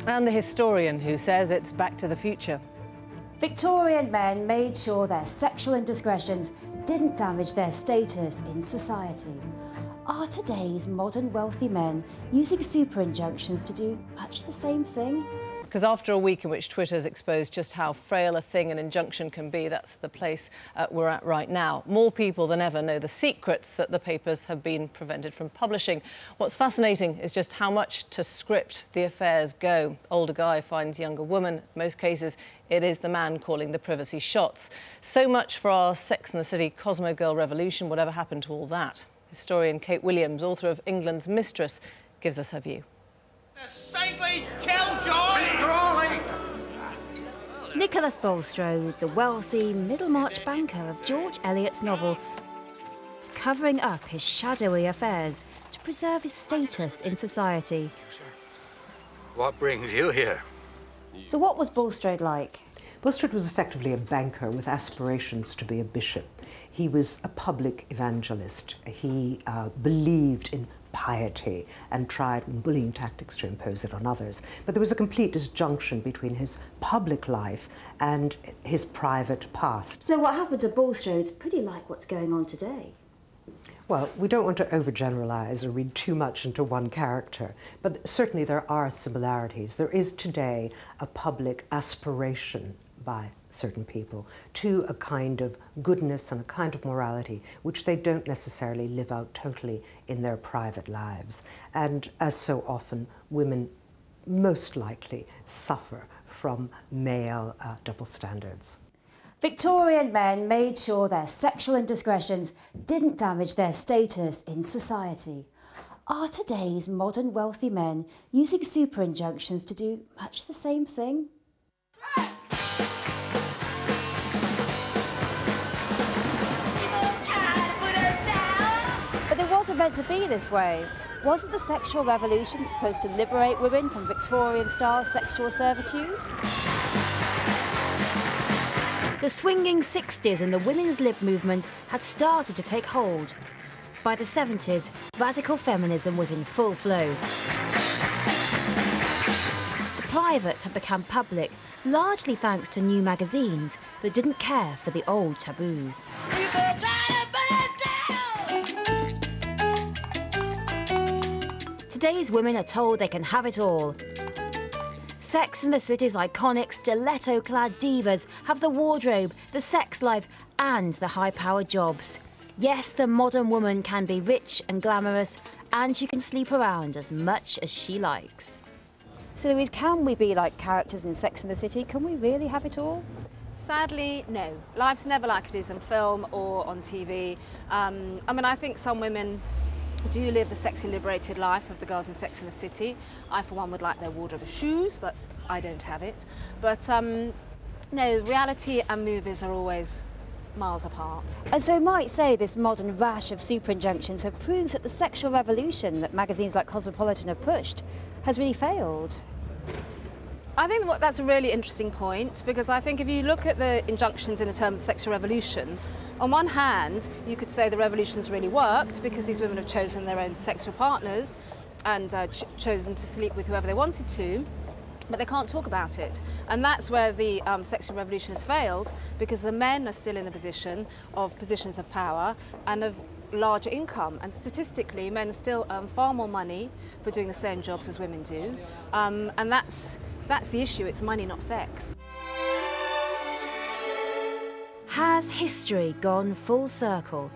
And the historian who says it's back to the future. Victorian men made sure their sexual indiscretions didn't damage their status in society. Are today's modern wealthy men using super injunctions to do much the same thing? Because after a week in which Twitter's exposed just how frail a thing an injunction can be, that's the place we're at right now. More people than ever know the secrets that the papers have been prevented from publishing. What's fascinating is just how much to script the affairs go. Older guy finds younger woman. In most cases, it is the man calling the privacy shots. So much for our Sex and the City Cosmo Girl revolution. Whatever happened to all that? Historian Kate Williams, author of England's Mistress, gives us her view. A saintly killjoy! Crawley! Nicholas Bulstrode, the wealthy Middlemarch banker of George Eliot's novel, covering up his shadowy affairs to preserve his status in society. What brings you here? So what was Bulstrode like? Bulstrode was effectively a banker with aspirations to be a bishop. He was a public evangelist. He believed in piety and tried bullying tactics to impose it on others. But there was a complete disjunction between his public life and his private past. So what happened to Bulstrode's pretty like what's going on today. Well, we don't want to overgeneralize or read too much into one character, but certainly there are similarities. There is today a public aspiration by certain people to a kind of goodness and a kind of morality which they don't necessarily live out totally in their private lives. And as so often, women most likely suffer from male double standards. Victorian men made sure their sexual indiscretions didn't damage their status in society. Are today's modern wealthy men using super injunctions to do much the same thing? But it wasn't meant to be this way. Wasn't the sexual revolution supposed to liberate women from Victorian-style sexual servitude? The swinging 60s and the women's lib movement had started to take hold. By the 70s, radical feminism was in full flow. The private had become public, largely thanks to new magazines that didn't care for the old taboos. Today's women are told they can have it all. Sex and the City's iconic stiletto-clad divas have the wardrobe, the sex life and the high-powered jobs. Yes, the modern woman can be rich and glamorous, and she can sleep around as much as she likes. So Louise, can we be like characters in Sex and the City? Can we really have it all? Sadly, no. Life's never like it is on film or on TV. I mean, I think some women do live the sexy liberated life of the girls in Sex and the City. I, for one, would like their wardrobe of shoes, but I don't have it. But no, reality and movies are always miles apart. And so we might say this modern rash of super injunctions have proved that the sexual revolution that magazines like Cosmopolitan have pushed has really failed. I think that's a really interesting point, because I think if you look at the injunctions in the terms of the sexual revolution, on one hand, you could say the revolution's really worked because these women have chosen their own sexual partners and chosen to sleep with whoever they wanted to, but they can't talk about it. And that's where the sexual revolution has failed, because the men are still in the positions of power and of larger income. And statistically, men still earn far more money for doing the same jobs as women do. And that's the issue, it's money, not sex. Has history gone full circle?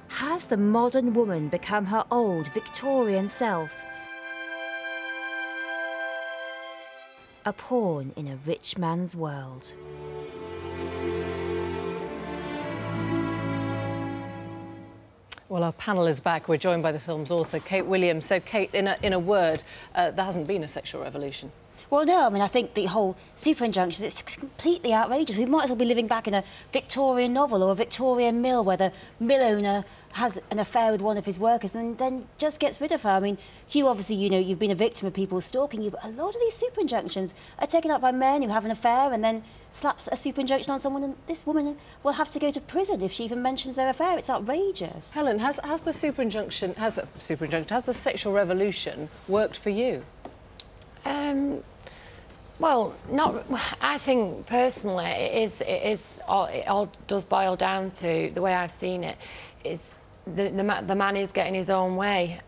Has the modern woman become her old Victorian self? A pawn in a rich man's world. Well, our panel is back. We're joined by the film's author, Kate Williams. So, Kate, in a word, there hasn't been a sexual revolution. Well, no, I mean, I think the whole super injunctions, it's completely outrageous. We might as well be living back in a Victorian novel or a Victorian mill where the mill owner has an affair with one of his workers and then just gets rid of her. I mean, Hugh, obviously, you know, you've been a victim of people stalking you, but a lot of these super injunctions are taken up by men who have an affair and then slaps a super injunction on someone, and this woman will have to go to prison if she even mentions their affair. It's outrageous. Helen, has the sexual revolution worked for you? Well, not. I think personally, it all does boil down to the way I've seen it. Is the man is getting his own way.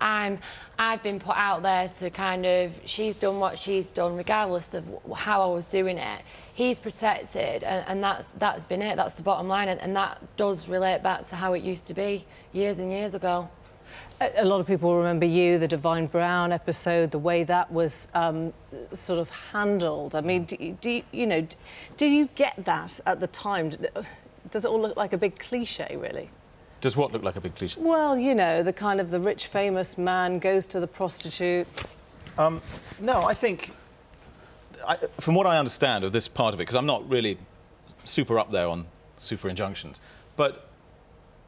I've been put out there to kind of, she's done what she's done, regardless of how I was doing it. He's protected, and that's been it. That's the bottom line, and that does relate back to how it used to be years and years ago. A lot of people remember you, the Divine Brown episode, the way that was sort of handled. I mean, do you get that at the time? Does it all look like a big cliché, really? Does what look like a big cliché? Well, you know, the kind of the rich, famous man goes to the prostitute. No, I think, from what I understand of this part of it, because I'm not really super up there on super injunctions, but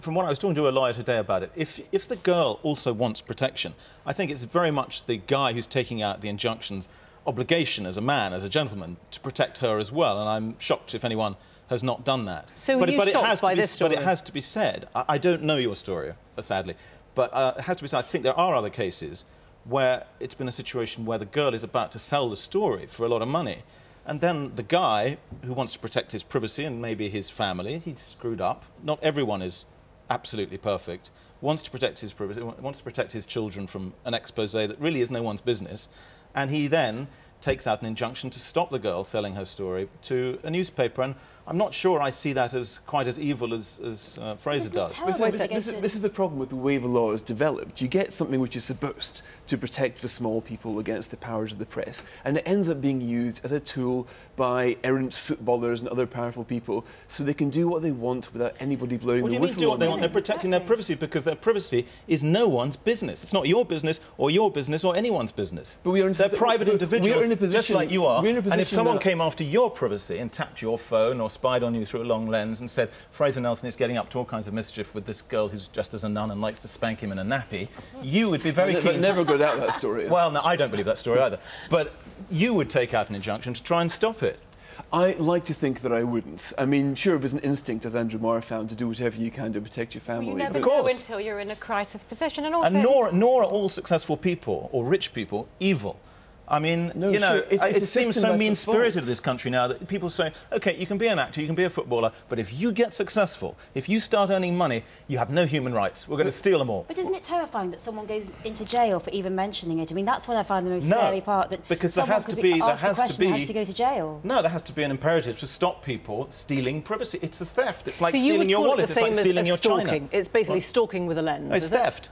from what I was talking to a lawyer today about it, if the girl also wants protection, I think it's very much the guy who's taking out the injunctions obligation as a man, as a gentleman, to protect her as well, and I'm shocked if anyone has not done that. So were you shocked by this story? But it has to be said, I don't know your story, sadly, but it has to be said, I think there are other cases where it's been a situation where the girl is about to sell the story for a lot of money, and then the guy who wants to protect his privacy and maybe his family, he's screwed up. Not everyone is absolutely perfect, wants to protect his privacy, wants to protect his children from an expose that really is no one's business, and he then takes out an injunction to stop the girl selling her story to a newspaper. And I'm not sure I see that as quite as evil as Fraser does. This is the problem with the way the law is developed. You get something which is supposed to protect the small people against the powers of the press, and it ends up being used as a tool by errant footballers and other powerful people so they can do what they want without anybody blowing the whistle. What do you mean do what they want? They're protecting their privacy because their privacy is no one's business. It's not your business or anyone's business. But they're private individuals, we are in a position, just like you are. And if someone that came after your privacy and tapped your phone or spied on you through a long lens and said, Fraser Nelson is getting up to all kinds of mischief with this girl who's dressed as a nun and likes to spank him in a nappy, you would be very keen to... never got out that story. Well, no, I don't believe that story either. But you would take out an injunction to try and stop it. I like to think that I wouldn't. I mean, sure, it was an instinct, as Andrew Marr found, to do whatever you can to protect your family. Well, you never know until you're in a crisis position. And nor are all successful people or rich people evil. I mean, no, you know, sure. it seems so mean-spirited, this country now, that people say, OK, you can be an actor, you can be a footballer, but if you get successful, if you start earning money, you have no human rights. We're going to steal them all. But isn't it terrifying that someone goes into jail for even mentioning it? I mean, that's what I find the most scary part, that because there has to be... has to go to jail. No, there has to be an imperative to stop people stealing privacy. It's a theft. It's like stealing your wallet. It's like stealing your china. It's basically stalking with a lens, no, it's theft.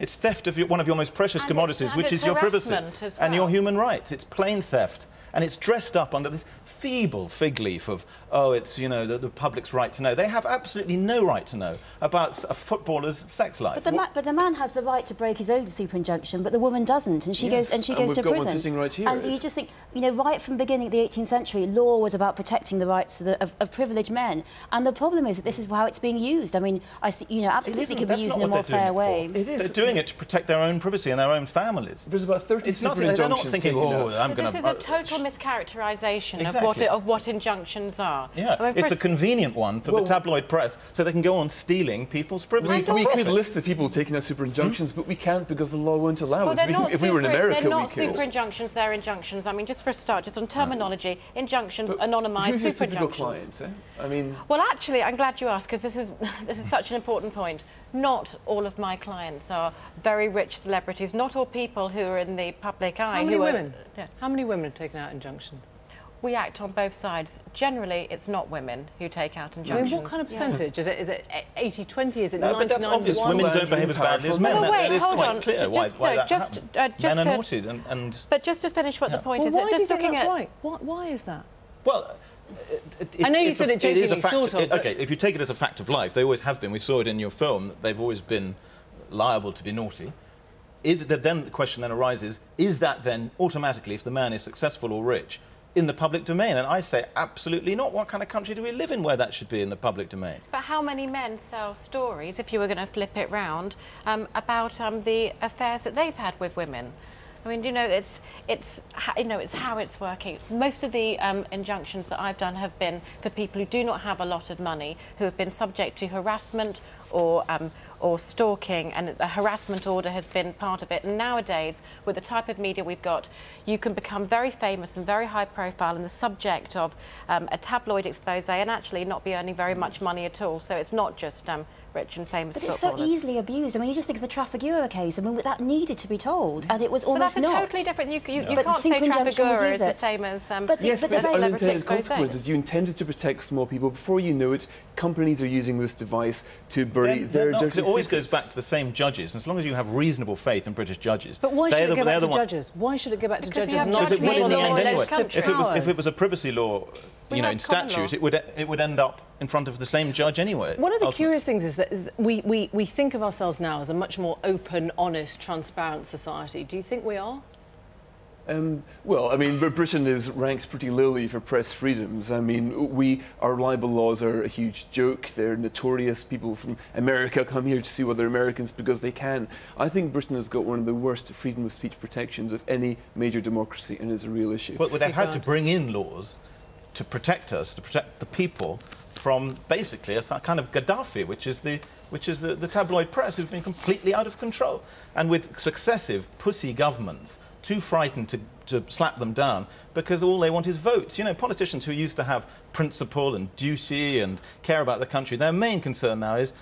It's theft of one of your most precious commodities, which is your privacy and your human rights. It's plain theft. And it's dressed up under this feeble fig leaf of, oh, it's, you know, the public's right to know. They have absolutely no right to know about a footballer's sex life. But the man has the right to break his own super injunction, but the woman doesn't, and she goes to prison. We've got one sitting right here. And you just think, you know, right from the beginning of the 18th century, law was about protecting the rights of privileged men, and the problem is that this is how it's being used. I mean, absolutely could be used in a more fair way. They're doing it to protect their own privacy and their own families. There's about 30 super injunctions. They're not thinking, oh, I'm going to... This is a total mischaracterisation of what injunctions are. Yeah, I mean, it's a convenient one for the tabloid press, so they can go on stealing people's privacy. We could list the people taking out super injunctions, but we can't because the law won't allow us. If we were in America, we could. They're not super injunctions, they're injunctions. I mean, just for a start, just on terminology, injunctions, anonymised, super injunctions. Client, I mean... Well, actually, I'm glad you asked, because this is such an important point. Not all of my clients are very rich celebrities. Not all people who are in the public eye. How many women have taken out injunctions? We act on both sides. Generally, it's not women who take out injunctions. I mean, what kind of percentage? Yeah. Is it 80-20? Is it 99-1? No, but that's obvious. Women don't behave as badly as men. That is quite clear why that happens. Men are naughty and... But just to finish what the point is... Why do you think that's right? Why is that? Well... I know you said it jokingly, sort of. OK, if you take it as a fact of life, they always have been. We saw it in your film. They've always been liable to be naughty. then the question then arises, is that then automatically, if the man is successful or rich, in the public domain? And I say absolutely not. What kind of country do we live in where that should be in the public domain? But how many men sell stories, if you were going to flip it round, about the affairs that they've had with women? I mean, you know, it's how it's working. Most of the injunctions that I've done have been for people who do not have a lot of money, who have been subject to harassment or stalking, and the harassment order has been part of it. And nowadays, with the type of media we've got, you can become very famous and very high profile and the subject of a tabloid expose and actually not be earning very much money at all. So it's not just rich and famous footballers. But it's so easily abused. I mean, you just think of the Trafalgar case. I mean, that needed to be told, and it was almost not. But that's totally different. You can't say Trafalgar is the same as yes, but unintended expose. consequences. You intended to protect small people. Before you know it, companies are using this device to bury their dirty secrets. It always goes back to the same judges. As long as you have reasonable faith in British judges. But why should it go back to judges? Why should it go back to judges? Because it will in the end anyway. If it was a privacy law, you know, in statute, it would end up in front of the same judge anyway. One of the curious things is that we think of ourselves now as a much more open, honest, transparent society. Do you think we are? Well, I mean, Britain is ranked pretty lowly for press freedoms. I mean, our libel laws are a huge joke. They're notorious. People from America come here to sue other Americans because they can. I think Britain has got one of the worst freedom of speech protections of any major democracy, and is a real issue. Well, they've had to bring in laws to protect us, to protect the people from basically a kind of Gaddafi, which is the tabloid press, who's been completely out of control. And with successive pussy governments, too frightened to slap them down because all they want is votes. You know, politicians who used to have principle and duty and care about the country, their main concern now is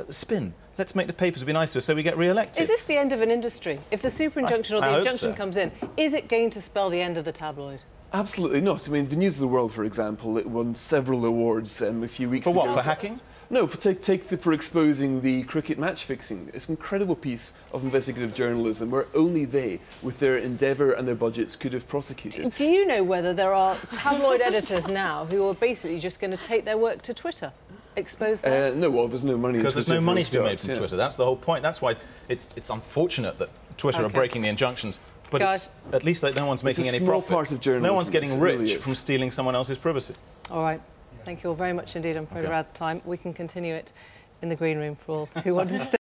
spin. Let's make the papers be nice to us so we get re-elected. Is this the end of an industry? If the super injunction or the injunction comes in, is it going to spell the end of the tabloid? Absolutely not. I mean, the News of the World, for example, it won several awards a few weeks ago. For what, for hacking? No, for exposing the cricket match fixing. It's an incredible piece of investigative journalism where only they, with their endeavour and their budgets, could have prosecuted. Do you know whether there are tabloid editors now who are basically just going to take their work to Twitter? Expose that? No, well, there's no money in Twitter. Because there's no money to be made from Twitter. That's the whole point. That's why it's unfortunate that Twitter are breaking the injunctions. But at least no one's making any profit. Part of journalism. No one's getting rich from stealing someone else's privacy. All right. Thank you all very much indeed. I'm afraid we're out of time. We can continue it in the green room for all who want to stay.